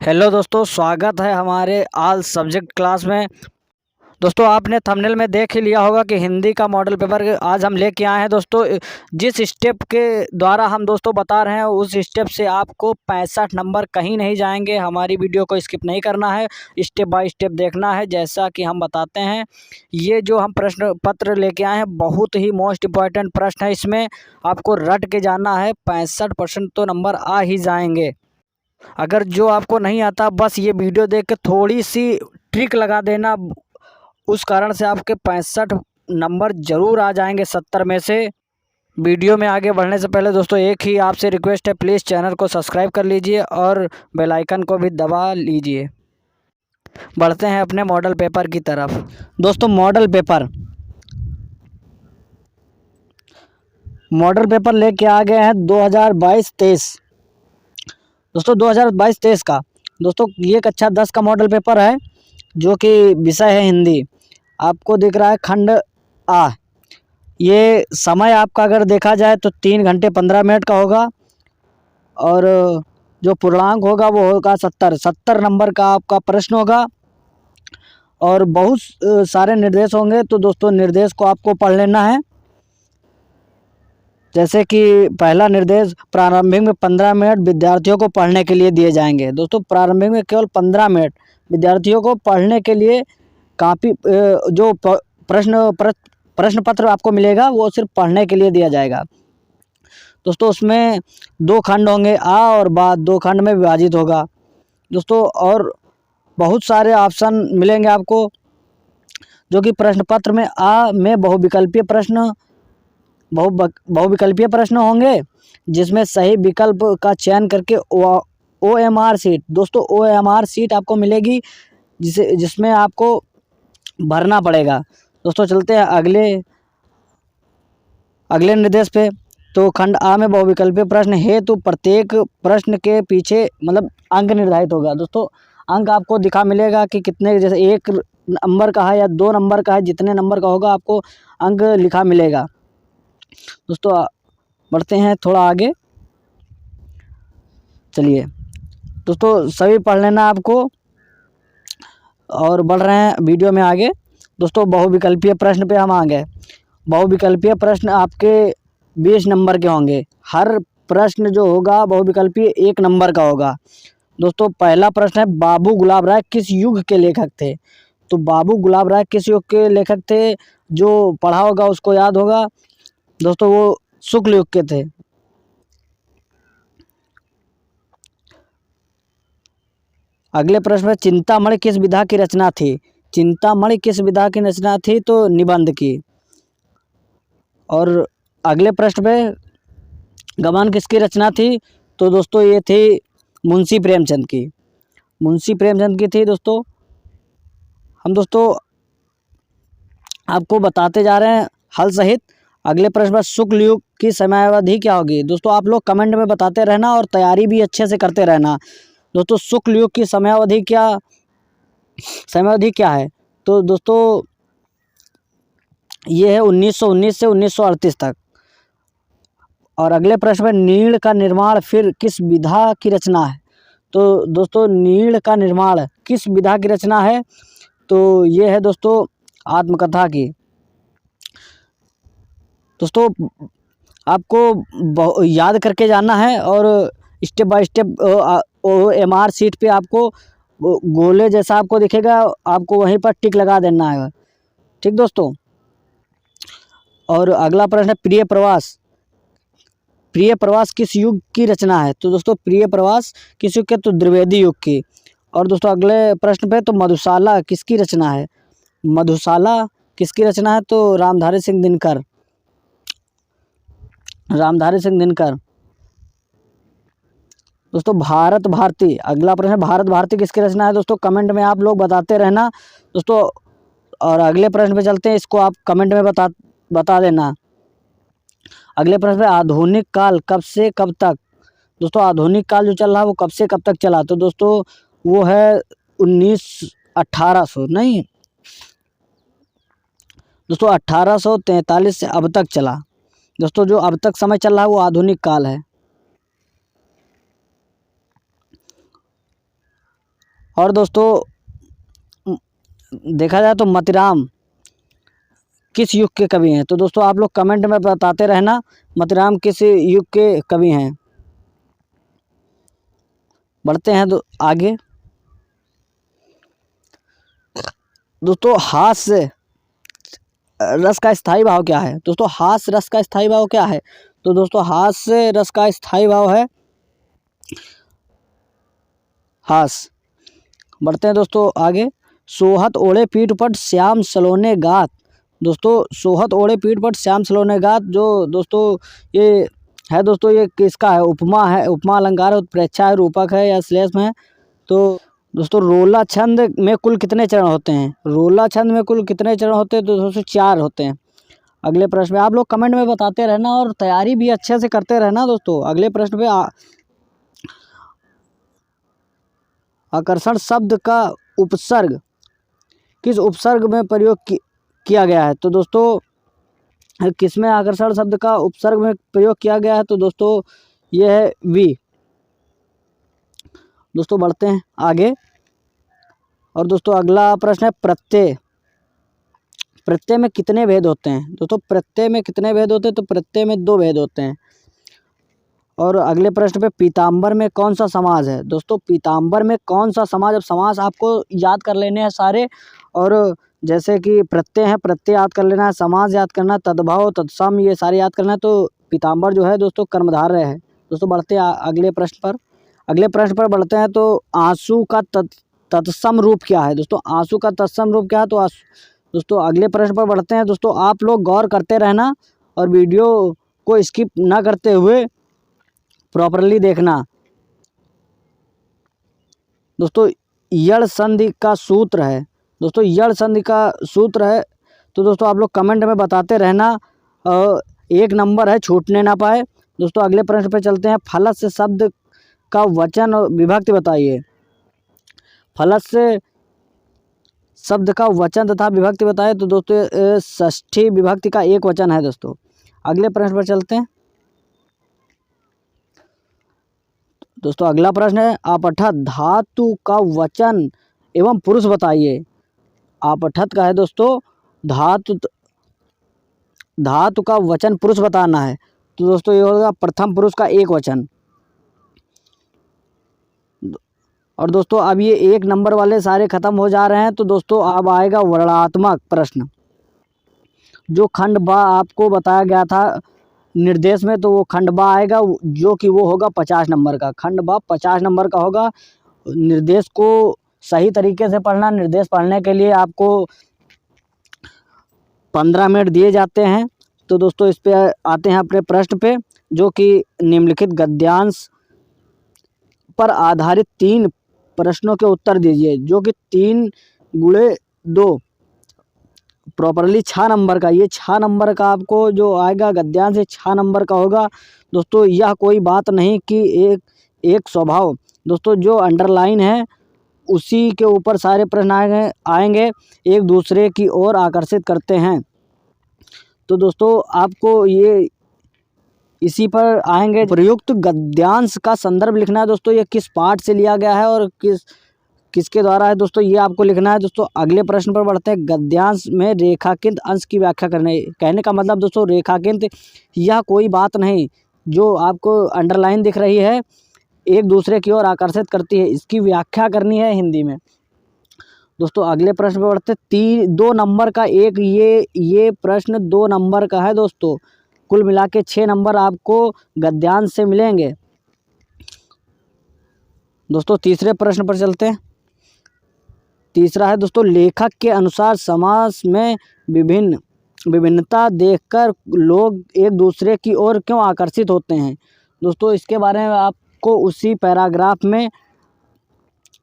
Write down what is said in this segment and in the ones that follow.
Hello दोस्तों, स्वागत है हमारे ऑल सब्जेक्ट क्लास में। दोस्तों, आपने थंबनेल में देख ही लिया होगा कि हिंदी का मॉडल पेपर आज हम लेके आए हैं। दोस्तों, जिस स्टेप के द्वारा हम दोस्तों बता रहे हैं उस स्टेप से आपको 65 नंबर कहीं नहीं जाएंगे। हमारी वीडियो को स्किप नहीं करना है, स्टेप बाय स्टेप देखना है जैसा कि हम बताते हैं। ये जो हम प्रश्न पत्र लेके आए हैं बहुत ही मोस्ट इम्पॉर्टेंट प्रश्न है। इसमें आपको रट के जाना है, 65% तो नंबर आ ही जाएंगे। अगर जो आपको नहीं आता बस ये वीडियो देख के थोड़ी सी ट्रिक लगा देना, उस कारण से आपके 65 नंबर ज़रूर आ जाएंगे 70 में से। वीडियो में आगे बढ़ने से पहले दोस्तों एक ही आपसे रिक्वेस्ट है, प्लीज़ चैनल को सब्सक्राइब कर लीजिए और बेल आइकन को भी दबा लीजिए। बढ़ते हैं अपने मॉडल पेपर की तरफ। दोस्तों, मॉडल पेपर लेके आ गए हैं 2022-23। दोस्तों 2022-23 का दोस्तों ये कक्षा 10 का मॉडल पेपर है, जो कि विषय है हिंदी। आपको दिख रहा है खंड आ। ये समय आपका अगर देखा जाए तो 3 घंटे 15 मिनट का होगा, और जो पूर्णांक होगा वो होगा 70 नंबर का आपका प्रश्न होगा, और बहुत सारे निर्देश होंगे। तो दोस्तों निर्देश को आपको पढ़ लेना है। जैसे कि पहला निर्देश, प्रारंभिक में 15 मिनट विद्यार्थियों को पढ़ने के लिए दिए जाएंगे। दोस्तों प्रारंभिक में केवल 15 मिनट विद्यार्थियों को पढ़ने के लिए काफ़ी जो प्रश्न पत्र आपको मिलेगा वो सिर्फ पढ़ने के लिए दिया जाएगा। दोस्तों उसमें 2 खंड होंगे, आ और बा, 2 खंड में विभाजित होगा दोस्तों। और बहुत सारे ऑप्शन मिलेंगे आपको, जो कि प्रश्न पत्र में आ में बहुविकल्पीय प्रश्न होंगे, जिसमें सही विकल्प का चयन करके OMR सीट, दोस्तों OMR सीट आपको मिलेगी, जिसमें आपको भरना पड़ेगा। दोस्तों चलते हैं अगले निर्देश पे। तो खंड आ में बहुविकल्पीय प्रश्न है, तो प्रत्येक प्रश्न के पीछे मतलब अंक निर्धारित होगा। दोस्तों अंक आपको दिखा मिलेगा कि कितने, जैसे 1 नंबर का है या 2 नंबर का है, जितने नंबर का होगा आपको अंक लिखा मिलेगा। दोस्तों बढ़ते हैं थोड़ा आगे, चलिए दोस्तों सभी पढ़ लेना आपको, और बढ़ रहे हैं वीडियो में आगे। दोस्तों बहुविकल्पीय प्रश्न पे हम आ गए। बहुविकल्पीय प्रश्न आपके 20 नंबर के होंगे। हर प्रश्न जो होगा बहुविकल्पीय 1 नंबर का होगा। दोस्तों पहला प्रश्न है, बाबू गुलाब राय किस युग के लेखक थे? तो बाबू गुलाब राय किस युग के लेखक थे? जो पढ़ा होगा उसको याद होगा दोस्तों, वो शुक्ल युग के थे। अगले प्रश्न में, चिंतामणि किस विधा की रचना थी? चिंतामणि किस विधा की रचना थी? तो निबंध की। और अगले प्रश्न पे, गबन किसकी रचना थी? तो दोस्तों ये थी मुंशी प्रेमचंद की। मुंशी प्रेमचंद की थी दोस्तों। हम दोस्तों आपको बताते जा रहे हैं हल सहित। अगले प्रश्न पर, शुक्ल युग की समयावधि क्या होगी? दोस्तों आप लोग कमेंट में बताते रहना और तैयारी भी अच्छे से करते रहना। दोस्तों शुक्ल युग की समयावधि क्या है? तो दोस्तों ये है 1919 से 1938 तक। और अगले प्रश्न में, नीड़ का निर्माण फिर किस विधा की रचना है? तो दोस्तों नीड़ का निर्माण किस विधा की रचना है? तो ये है दोस्तों आत्मकथा की। दोस्तों आपको याद करके जाना है, और step by step OMR seat पे आपको गोले जैसा आपको दिखेगा, आपको वहीं पर टिक लगा देना है। ठीक दोस्तों। और अगला प्रश्न है, प्रिय प्रवास किस युग की रचना है? तो दोस्तों प्रिय प्रवास किस युग के? तो द्विवेदी युग की। और दोस्तों अगले प्रश्न पे, तो मधुशाला किसकी रचना है? मधुशाला किसकी रचना है? तो रामधारी सिंह दिनकर। दोस्तों भारत भारती, अगला प्रश्न, भारत भारती किसकी रचना है? दोस्तों कमेंट में आप लोग बताते रहना दोस्तों। और अगले प्रश्न पे चलते हैं, इसको आप कमेंट में बता देना। अगले प्रश्न पे, आधुनिक काल कब से कब तक? दोस्तों आधुनिक काल जो चल रहा है वो कब से कब तक चला? तो दोस्तों वो है 1800 नहीं दोस्तों, 1843 से अब तक चला। दोस्तों जो अब तक समय चल रहा है वो आधुनिक काल है। और दोस्तों देखा जाए तो मतिराम किस युग के कवि हैं? तो दोस्तों आप लोग कमेंट में बताते रहना मतिराम किस युग के कवि हैं। बढ़ते हैं आगे। दोस्तों हास्य रस का स्थायी भाव क्या है? दोस्तों हास्य रस का स्थायी भाव क्या है? तो दोस्तों हास्य रस का स्थायी भाव है हास। बढ़ते हैं दोस्तों आगे। सोहत ओढ़े पीठ पर श्याम सलोने गात। दोस्तों सोहत ओढ़े पीठ पर श्याम सलोने गात जो दोस्तों ये है दोस्तों ये किसका है? उपमा है, उपमा अलंकार है, उत्प्रेक्षा है, रूपक है या श्लेष में? तो दोस्तों रोला छंद में कुल कितने चरण होते हैं? रोला छंद में कुल कितने चरण होते हैं? तो दोस्तों 4 होते हैं। अगले प्रश्न में आप लोग कमेंट में बताते रहना और तैयारी भी अच्छे से करते रहना दोस्तों। अगले प्रश्न पे आकर्षण शब्द का उपसर्ग किस उपसर्ग में प्रयोग किया गया है? तो दोस्तों किसमें आकर्षण शब्द का उपसर्ग में प्रयोग किया गया है? तो दोस्तों यह है वी। दोस्तों बढ़ते हैं आगे। और दोस्तों अगला प्रश्न है प्रत्यय। प्रत्यय में कितने भेद होते हैं? दोस्तों प्रत्यय में कितने भेद होते हैं? तो प्रत्यय में 2 भेद होते हैं। और अगले प्रश्न पे पीताम्बर में कौन सा समाज है? दोस्तों पीताम्बर में कौन सा समाज? अब समाज आपको याद कर लेने हैं सारे। और जैसे कि प्रत्यय है, प्रत्यय याद कर लेना है, समाज याद करना है, तद्भव तत्सम ये सारे याद करना है। तो पीताम्बर जो है दोस्तों कर्मधारय है। दोस्तों बढ़ते हैं अगले प्रश्न पर। अगले प्रश्न पर बढ़ते हैं। तो आंसू का तत्सम रूप क्या है? दोस्तों आंसू का तत्सम रूप क्या है? तो दोस्तों अगले प्रश्न पर बढ़ते हैं। दोस्तों आप लोग गौर करते रहना और वीडियो को स्किप ना करते हुए प्रॉपरली देखना। दोस्तों यड़ संधि का सूत्र है। दोस्तों यड़ संधि का सूत्र है। तो दोस्तों आप लोग कमेंट में बताते रहना। 1 नंबर है, छूटने ना पाए। दोस्तों अगले प्रश्न पे चलते हैं। फलस से शब्द का वचन और विभक्ति बताइए। फलस से शब्द का वचन तथा विभक्ति बताइए। तो दोस्तों षष्ठी विभक्ति का एक वचन है। दोस्तों अगले प्रश्न पर चलते हैं। दोस्तों अगला प्रश्न है आपठत धातु का वचन एवं पुरुष बताइए। आपठत का है दोस्तों धातु का वचन पुरुष बताना है। तो दोस्तों ये होगा प्रथम पुरुष का एक वचन। और दोस्तों अब ये 1 नंबर वाले सारे खत्म हो जा रहे हैं। तो दोस्तों अब आएगा वर्णनात्मक प्रश्न। जो खंड बा आपको बताया गया था निर्देश में, तो वो खंड बा आएगा जो कि वो होगा 50 नंबर का। खंड बा 50 नंबर का होगा। निर्देश को सही तरीके से पढ़ना। निर्देश पढ़ने के लिए आपको 15 मिनट दिए जाते हैं। तो दोस्तों इस पे आते हैं अपने प्रश्न पे, जो कि निम्नलिखित गद्यांश पर आधारित 3 प्रश्नों के उत्तर दीजिए, जो कि 3 × 2 प्रॉपरली 6 नंबर का। ये 6 नंबर का आपको जो आएगा गद्यांश से 6 नंबर का होगा। दोस्तों यह कोई बात नहीं कि एक स्वभाव। दोस्तों जो अंडरलाइन है उसी के ऊपर सारे प्रश्न आएंगे एक दूसरे की ओर आकर्षित करते हैं। तो दोस्तों आपको ये इसी पर आएंगे। प्रयुक्त गद्यांश का संदर्भ लिखना है। दोस्तों ये किस पाठ से लिया गया है और किसके द्वारा है? दोस्तों ये आपको लिखना है। दोस्तों अगले प्रश्न पर बढ़ते हैं। गद्यांश में रेखांकित अंश की व्याख्या करने। कहने का मतलब दोस्तों रेखांकित यह कोई बात नहीं जो आपको अंडरलाइन दिख रही है एक दूसरे की ओर आकर्षित करती है, इसकी व्याख्या करनी है हिंदी में। दोस्तों अगले प्रश्न पर बढ़ते 2 नंबर का एक ये प्रश्न 2 नंबर का है। दोस्तों कुल मिला के 6 नंबर आपको गद्यांश से मिलेंगे। दोस्तों तीसरे प्रश्न पर चलते हैं। तीसरा है दोस्तों लेखक के अनुसार समास में विभिन्नता देखकर लोग एक दूसरे की ओर क्यों आकर्षित होते हैं? दोस्तों इसके बारे में आपको उसी पैराग्राफ में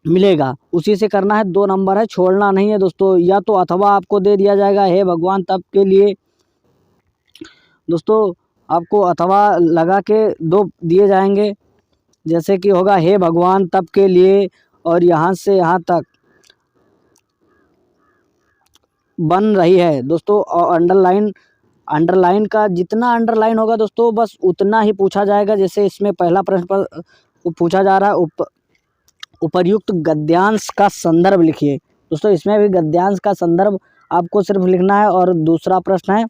मिलेगा, उसी से करना है। 2 नंबर है, छोड़ना नहीं है दोस्तों। या तो अथवा आपको दे दिया जाएगा हे भगवान तब के लिए। दोस्तों आपको अथवा लगा के 2 दिए जाएंगे, जैसे कि होगा हे भगवान तब के लिए और यहाँ से यहाँ तक बन रही है। दोस्तों अंडरलाइन का जितना अंडरलाइन होगा दोस्तों बस उतना ही पूछा जाएगा। जैसे इसमें पहला प्रश्न पर पूछा जा रहा है उपर्युक्त गद्यांश का संदर्भ लिखिए। दोस्तों इसमें भी गद्यांश का संदर्भ आपको सिर्फ लिखना है। और दूसरा प्रश्न है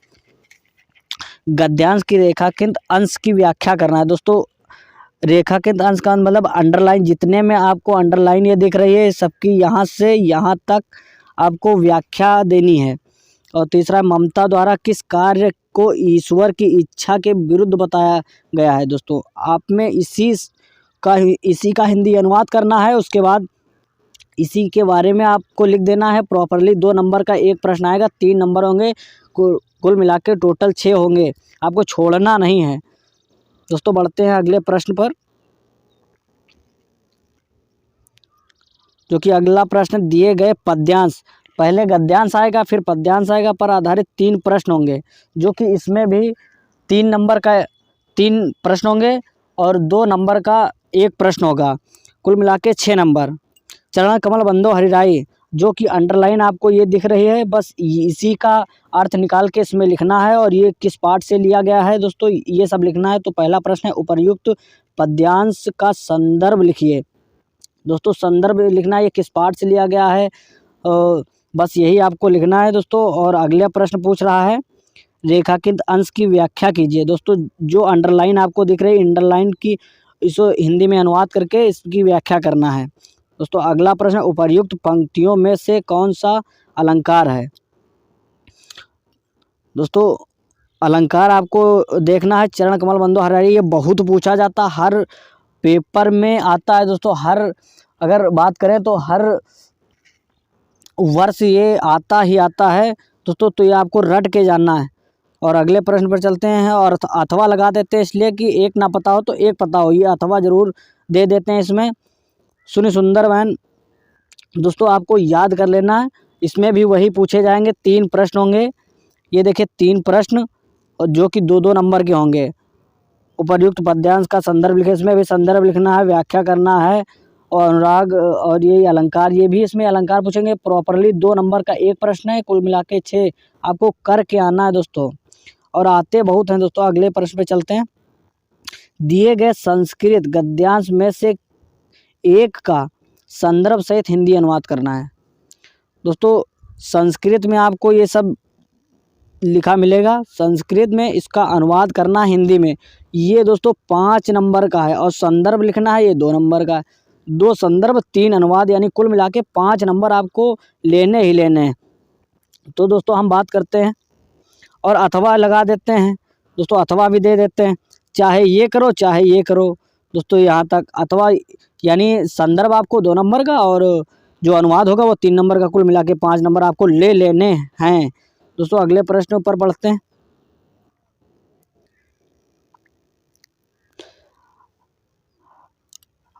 गद्यांश की रेखांकित अंश की व्याख्या करना है। दोस्तों रेखांकित अंश का मतलब अंडरलाइन, जितने में आपको अंडरलाइन ये दिख रही है सबकी यहाँ से यहाँ तक आपको व्याख्या देनी है। और तीसरा ममता द्वारा किस कार्य को ईश्वर की इच्छा के विरुद्ध बताया गया है। दोस्तों आप में इसी का हिंदी अनुवाद करना है। उसके बाद इसी के बारे में आपको लिख देना है प्रॉपरली। 2 नंबर का एक प्रश्न आएगा, 3 नंबर होंगे, कुल मिला के टोटल 6 होंगे, आपको छोड़ना नहीं है। दोस्तों बढ़ते हैं अगले प्रश्न पर, जो कि अगला प्रश्न दिए गए पद्यांश, पहले गद्यांश आएगा फिर पद्यांश आएगा, पर आधारित 3 प्रश्न होंगे, जो कि इसमें भी 3 नंबर का 3 प्रश्न होंगे और 2 नंबर का 1 प्रश्न होगा, कुल मिला के 6 नंबर। चरण कमल बंदो हरिराई, जो कि अंडरलाइन आपको ये दिख रही है, बस इसी का अर्थ निकाल के इसमें लिखना है और ये किस पाठ से लिया गया है दोस्तों ये सब लिखना है। तो पहला प्रश्न है उपर्युक्त पद्यांश का संदर्भ लिखिए। दोस्तों संदर्भ लिखना है, ये किस पाठ से लिया गया है, बस यही आपको लिखना है दोस्तों। और अगला प्रश्न पूछ रहा है रेखांकित अंश की व्याख्या कीजिए। दोस्तों जो अंडरलाइन आपको दिख रही है, अंडरलाइन की इसको हिंदी में अनुवाद करके इसकी व्याख्या करना है। दोस्तों अगला प्रश्न उपर्युक्त पंक्तियों में से कौन सा अलंकार है। दोस्तों अलंकार आपको देखना है चरण कमल बंदो हरिराई, ये बहुत पूछा जाता, हर पेपर में आता है दोस्तों। हर अगर बात करें तो हर वर्ष ये आता ही आता है दोस्तों, तो ये आपको रट के जानना है। और अगले प्रश्न पर चलते हैं, और अथवा लगा देते हैं इसलिए कि एक ना पता हो तो एक पता हो, ये अथवा ज़रूर दे देते हैं इसमें। सुनि सुंदर बहन, दोस्तों आपको याद कर लेना है, इसमें भी वही पूछे जाएंगे, 3 प्रश्न होंगे। ये देखिए 3 प्रश्न और जो कि 2-2 नंबर के होंगे। उपर्युक्त पद्यांश का संदर्भ लिखे, इसमें भी संदर्भ लिखना है, व्याख्या करना है। और अनुराग और ये अलंकार, ये भी इसमें अलंकार पूछेंगे प्रॉपरली। 2 नंबर का 1 प्रश्न है, कुल मिला के 6 आपको करके आना है दोस्तों। और आते बहुत हैं दोस्तों। अगले प्रश्न पे चलते हैं, दिए गए संस्कृत गद्यांश में से एक का संदर्भ सहित हिंदी अनुवाद करना है। दोस्तों संस्कृत में आपको ये सब लिखा मिलेगा, संस्कृत में इसका अनुवाद करना हिंदी में। ये दोस्तों 5 नंबर का है और संदर्भ लिखना है, ये 2 नंबर का है। 2 संदर्भ 3 अनुवाद, यानी कुल मिला के 5 नंबर आपको लेने ही लेने हैं। तो दोस्तों हम बात करते हैं और अथवा लगा देते हैं दोस्तों, अथवा भी दे देते हैं, चाहे ये करो चाहे ये करो। दोस्तों यहाँ तक अथवा यानी संदर्भ आपको 2 नंबर का और जो अनुवाद होगा वो 3 नंबर का, कुल मिला के 5 नंबर आपको ले लेने हैं। दोस्तों अगले प्रश्न पर बढ़ते हैं,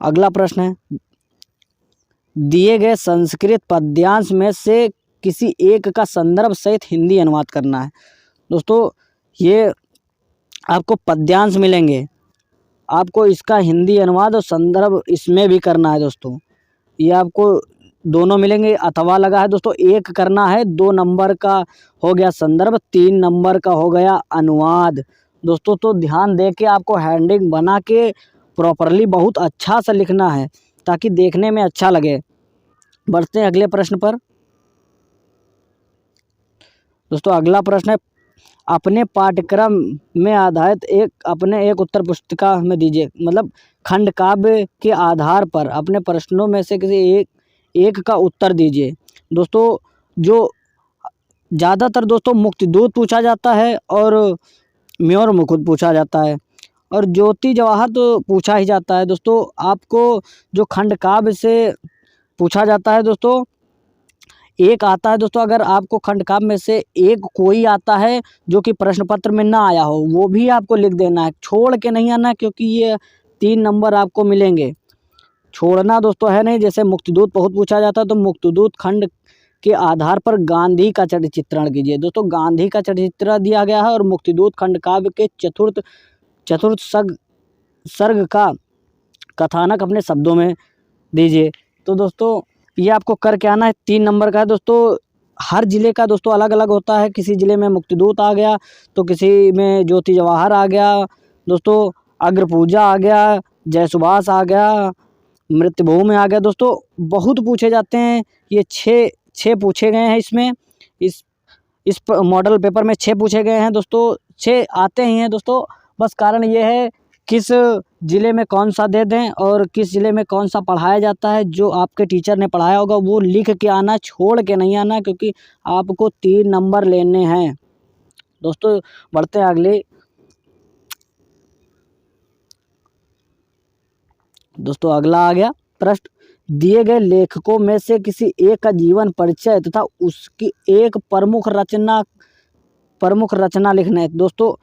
अगला प्रश्न है दिए गए संस्कृत पद्यांश में से किसी एक का संदर्भ सहित हिंदी अनुवाद करना है। दोस्तों ये आपको पद्यांश मिलेंगे, आपको इसका हिंदी अनुवाद और संदर्भ इसमें भी करना है दोस्तों। ये आपको दोनों मिलेंगे, अथवा लगा है दोस्तों, 1 करना है, 2 नंबर का हो गया संदर्भ, 3 नंबर का हो गया अनुवाद दोस्तों। तो ध्यान दे के आपको हैंडिंग बना के प्रॉपरली बहुत अच्छा सा लिखना है ताकि देखने में अच्छा लगे। बढ़ते हैं अगले प्रश्न पर दोस्तों। अगला प्रश्न है अपने पाठ्यक्रम में आधारित एक उत्तर पुस्तिका में दीजिए, मतलब खंड काव्य के आधार पर अपने प्रश्नों में से किसी एक का उत्तर दीजिए। दोस्तों जो ज़्यादातर दोस्तों मुक्तिदूत पूछा जाता है और म्योर मुकुट पूछा जाता है और ज्योति जवाहर तो पूछा ही जाता है। दोस्तों आपको जो खंड काव्य से पूछा जाता है दोस्तों, एक आता है दोस्तों, अगर आपको खंड काव्य में से एक कोई आता है जो कि प्रश्न पत्र में ना आया हो, वो भी आपको लिख देना है, छोड़ के नहीं आना, क्योंकि ये 3 नंबर आपको मिलेंगे। छोड़ना दोस्तों है नहीं, जैसे मुक्तिदूत बहुत पूछा जाता है तो मुक्तिदूत खंड के आधार पर गांधी का चित्रण कीजिए। दोस्तों गांधी का चित्रण दिया गया है और मुक्तिदूत खंड काव्य के चतुर्थ सर्ग का कथानक अपने शब्दों में दीजिए। तो दोस्तों ये आपको करके आना है, 3 नंबर का है दोस्तों। हर ज़िले का दोस्तों अलग अलग होता है, किसी ज़िले में मुक्तिदूत आ गया तो किसी में ज्योति जवाहर आ गया दोस्तों, अग्रपूजा आ गया, जय सुभाष आ गया, मृत्यु में आ गया दोस्तों, बहुत पूछे जाते हैं। ये छः पूछे गए हैं इसमें, इस मॉडल पेपर में 6 पूछे गए हैं दोस्तों। 6 आते ही हैं दोस्तों, बस कारण ये है किस ज़िले में कौन सा दे दें और किस ज़िले में कौन सा पढ़ाया जाता है। जो आपके टीचर ने पढ़ाया होगा वो लिख के आना, छोड़ के नहीं आना, क्योंकि आपको 3 नंबर लेने हैं दोस्तों। बढ़ते हैं अगले दोस्तों, अगला आ गया प्रश्न, दिए गए लेखकों में से किसी एक का जीवन परिचय तथा उसकी एक प्रमुख रचना लिखना है दोस्तों।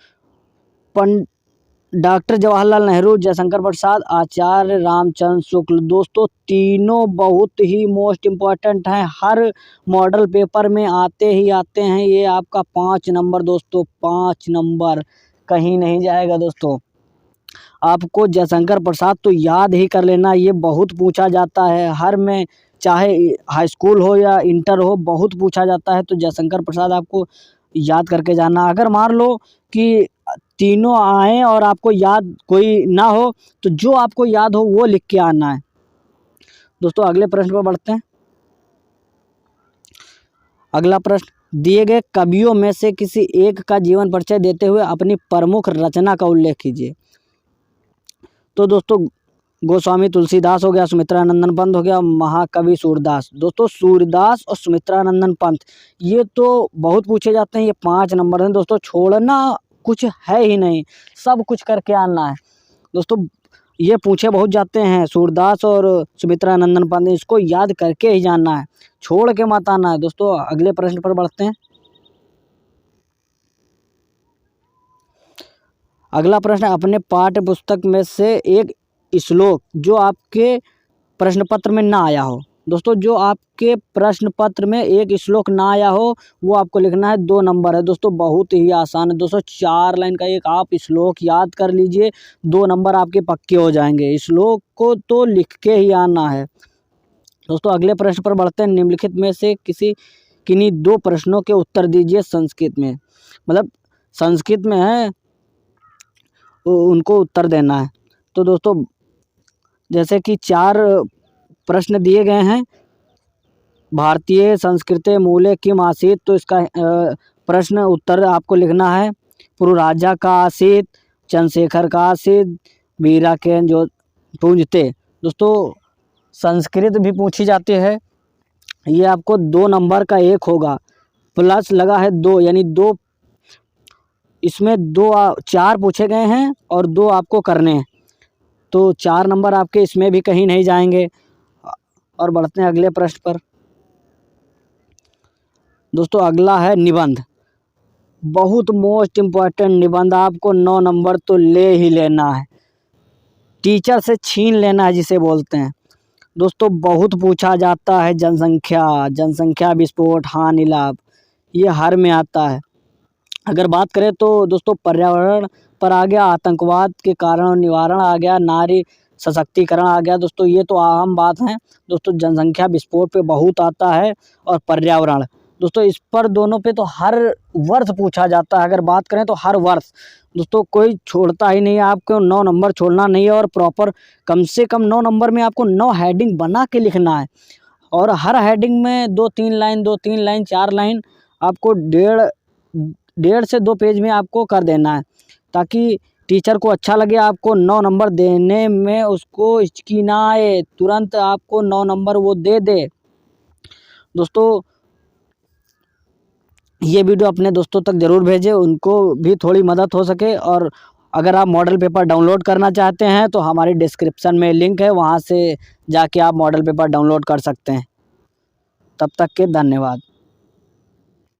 डॉक्टर जवाहरलाल नेहरू, जयशंकर प्रसाद, आचार्य रामचंद्र शुक्ल। दोस्तों तीनों बहुत ही मोस्ट इम्पॉर्टेंट हैं, हर मॉडल पेपर में आते ही आते हैं। ये आपका 5 नंबर दोस्तों, 5 नंबर कहीं नहीं जाएगा दोस्तों। आपको जयशंकर प्रसाद तो याद ही कर लेना, ये बहुत पूछा जाता है हर में, चाहे हाई स्कूल हो या इंटर हो, बहुत पूछा जाता है। तो जयशंकर प्रसाद आपको याद करके जाना। अगर मान लो कि तीनों आए और आपको याद कोई ना हो, तो जो आपको याद हो वो लिख के आना है दोस्तों। अगले प्रश्न पर बढ़ते हैं। अगला प्रश्न, दिए गए कवियों में से किसी एक का जीवन परिचय देते हुए अपनी प्रमुख रचना का उल्लेख कीजिए। तो दोस्तों गोस्वामी तुलसीदास हो गया, सुमित्रानंदन पंत हो गया, महाकवि सूरदास। दोस्तों सूरदास और सुमित्रानंदन पंत ये तो बहुत पूछे जाते हैं, ये 5 नंबर हैं दोस्तों। छोड़ना कुछ है ही नहीं, सब कुछ करके आना है दोस्तों। ये पूछे बहुत जाते हैं, सूरदास और सुमित्रानंदन पंत, इसको याद करके ही जाना है, छोड़ के मत आना है दोस्तों। अगले प्रश्न पर बढ़ते हैं। अगला प्रश्न, अपने पाठ्य पुस्तक में से एक श्लोक जो आपके प्रश्न पत्र में ना आया हो। दोस्तों जो आपके प्रश्न पत्र में एक श्लोक ना आया हो वो आपको लिखना है, 2 नंबर है दोस्तों। बहुत ही आसान है दोस्तों, 4 लाइन का एक आप श्लोक याद कर लीजिए, 2 नंबर आपके पक्के हो जाएंगे। श्लोक को तो लिख के ही आना है दोस्तों। अगले प्रश्न पर बढ़ते हैं। निम्नलिखित में से किन्हीं 2 प्रश्नों के उत्तर दीजिए संस्कृत में, मतलब संस्कृत में है उनको उत्तर देना है। तो दोस्तों जैसे कि 4 प्रश्न दिए गए हैं, भारतीय संस्कृते मूले किम आसीत्, तो इसका प्रश्न उत्तर आपको लिखना है, पूर्व राजा का आसीत्, चंद्रशेखर का आसीत्, वीरा के जो पूंजते। दोस्तों संस्कृत भी पूछी जाती है, ये आपको 2 नंबर का एक होगा, प्लस लगा है 2, यानी 2 इसमें 4 पूछे गए हैं और 2 आपको करने हैं, तो 4 नंबर आपके इसमें भी कहीं नहीं जाएंगे। और बढ़ते हैं अगले प्रश्न पर दोस्तों। अगला है निबंध, बहुत मोस्ट इम्पॉर्टेंट निबंध, आपको 9 नंबर तो ले ही लेना है, टीचर से छीन लेना है जिसे बोलते हैं दोस्तों। बहुत पूछा जाता है, जनसंख्या विस्फोट, हानि लाभ, ये हर में आता है। अगर बात करें तो दोस्तों पर्यावरण पर आ गया, आतंकवाद के कारण और निवारण आ गया, नारी सशक्तिकरण आ गया दोस्तों। ये तो आम बात है दोस्तों। जनसंख्या विस्फोट पे बहुत आता है और पर्यावरण दोस्तों, इस पर दोनों पे तो हर वर्ष पूछा जाता है। अगर बात करें तो हर वर्ष दोस्तों कोई छोड़ता ही नहीं है, आपको 9 नंबर छोड़ना नहीं है। और प्रॉपर कम से कम 9 नंबर में आपको 9 हेडिंग बना के लिखना है, और हर हेडिंग में 2-3 लाइन 2-3 लाइन 4 लाइन आपको 1.5 से 2 पेज में आपको कर देना है, ताकि टीचर को अच्छा लगे, आपको 9 नंबर देने में उसको हिचकी ना आए, तुरंत आपको 9 नंबर वो दे दे दोस्तों। ये वीडियो अपने दोस्तों तक ज़रूर भेजें, उनको भी थोड़ी मदद हो सके। और अगर आप मॉडल पेपर डाउनलोड करना चाहते हैं तो हमारी डिस्क्रिप्शन में लिंक है, वहाँ से जाके आप मॉडल पेपर डाउनलोड कर सकते हैं। तब तक के धन्यवाद।